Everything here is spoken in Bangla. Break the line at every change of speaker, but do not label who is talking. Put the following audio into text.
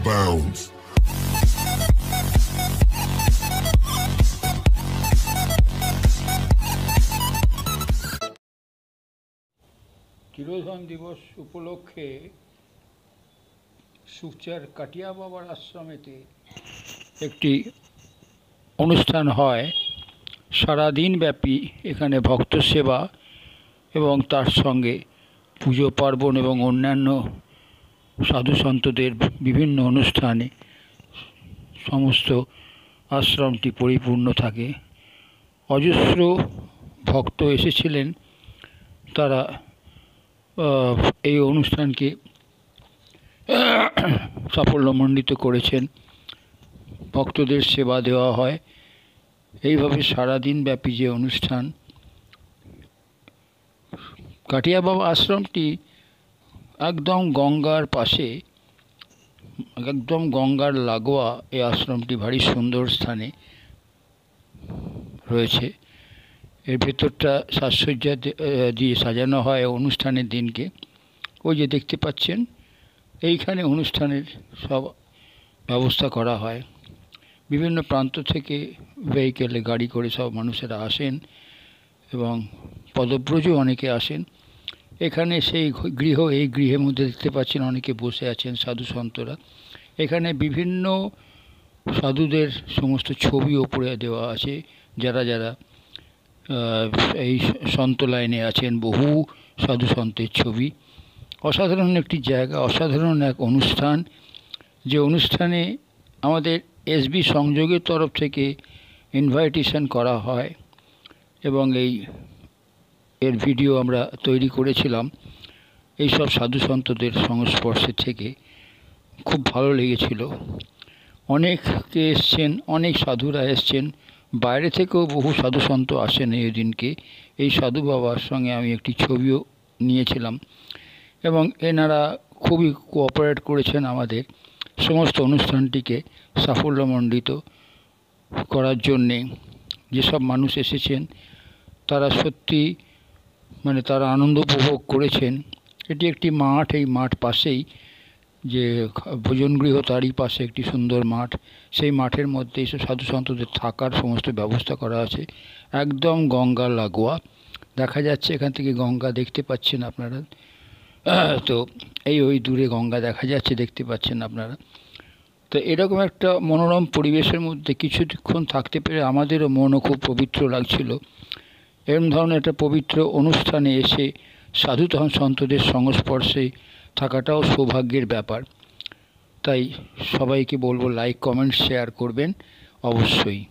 bounds.
তিরোধান দিবস উপলক্ষে সুকচার কাটিয়া বাবার আশ্রমেতে একটি অনুষ্ঠান হয়। সারাদিন ব্যাপী এখানে ভক্ত সেবা এবং তার সঙ্গে পুজো পার্বণ এবং অন্যান্য সাধু সন্তদের বিভিন্ন অনুষ্ঠানে সমস্ত আশ্রমটি পরিপূর্ণ থাকে। অজস্র ভক্ত এসেছিলেন, তারা এই অনুষ্ঠানকে সাফল্যমণ্ডিত করেছেন। ভক্তদের সেবা দেওয়া হয়। এইভাবে সারাদিন ব্যাপী যে অনুষ্ঠান, কাটিয়া বাবা আশ্রমটি একদম গঙ্গার পাশে, একদম গঙ্গার লাগোয়া এই আশ্রমটি ভারী সুন্দর স্থানে রয়েছে। এর ভেতরটা সাজসজ্জা দিয়ে সাজানো হয় অনুষ্ঠানের দিনকে। ওই যে দেখতে পাচ্ছেন, এইখানে অনুষ্ঠানের সব ব্যবস্থা করা হয়। বিভিন্ন প্রান্ত থেকে ভেহিকেলে গাড়ি করে সব মানুষেরা আসেন এবং পদব্রজও অনেকে আসেন। এখানে সেই গৃহ, এই গৃহের মধ্যে দেখতে পাচ্ছেন অনেকে বসে আছেন সাধু সন্তরা। এখানে বিভিন্ন সাধুদের সমস্ত ছবি ওপরে দেওয়া আছে। যারা যারা এই সন্ত লাইনে আছেন, বহু সাধু সন্তের ছবি। অসাধারণ একটি জায়গা, অসাধারণ এক অনুষ্ঠান, যে অনুষ্ঠানে আমাদের এসবি সংযোগের তরফ থেকে ইনভাইটেশন করা হয় এবং এর ভিডিও আমরা তৈরি করেছিলাম। এইসব সাধু সন্তদের সংস্পর্শে থেকে খুব ভালো লেগেছিল। অনেকে এসছেন, অনেক সাধুরা এসছেন, বাইরে থেকেও বহু সাধু সন্ত আসেন এই দিনকে। এই সাধু বাবার সঙ্গে আমি একটি ছবিও নিয়েছিলাম এবং এনারা খুবই কোঅপারেট করেছেন আমাদের সমস্ত অনুষ্ঠানটিকে সাফল্যমণ্ডিত করার জন্যে। যেসব মানুষ এসেছেন তারা সত্যি তারা আনন্দ উপভোগ করেছেন। এটি একটি মাঠ, এই মাঠ পাশেই যে ভোজনগৃহ, তারই পাশে একটি সুন্দর মাঠ। সেই মাঠের মধ্যে এইসব সাধু সন্তদের থাকার সমস্ত ব্যবস্থা করা আছে। একদম গঙ্গা লাগোয়া, দেখা যাচ্ছে এখান থেকে গঙ্গা দেখতে পাচ্ছেন আপনারা। তো ওই দূরে গঙ্গা দেখা যাচ্ছে, দেখতে পাচ্ছেন আপনারা। তো এরকম একটা মনোরম পরিবেশের মধ্যে কিছুক্ষণ থাকতে পেরে আমাদেরও মনও খুব পবিত্র লাগছিল। এরকম ধরনের একটা পবিত্র অনুষ্ঠানে এসে সাধু সন্তদের সংস্পর্শে থাকাটাও সৌভাগ্যের ব্যাপার। তাই সবাইকে বলবো লাইক, কমেন্ট, শেয়ার করবেন অবশ্যই।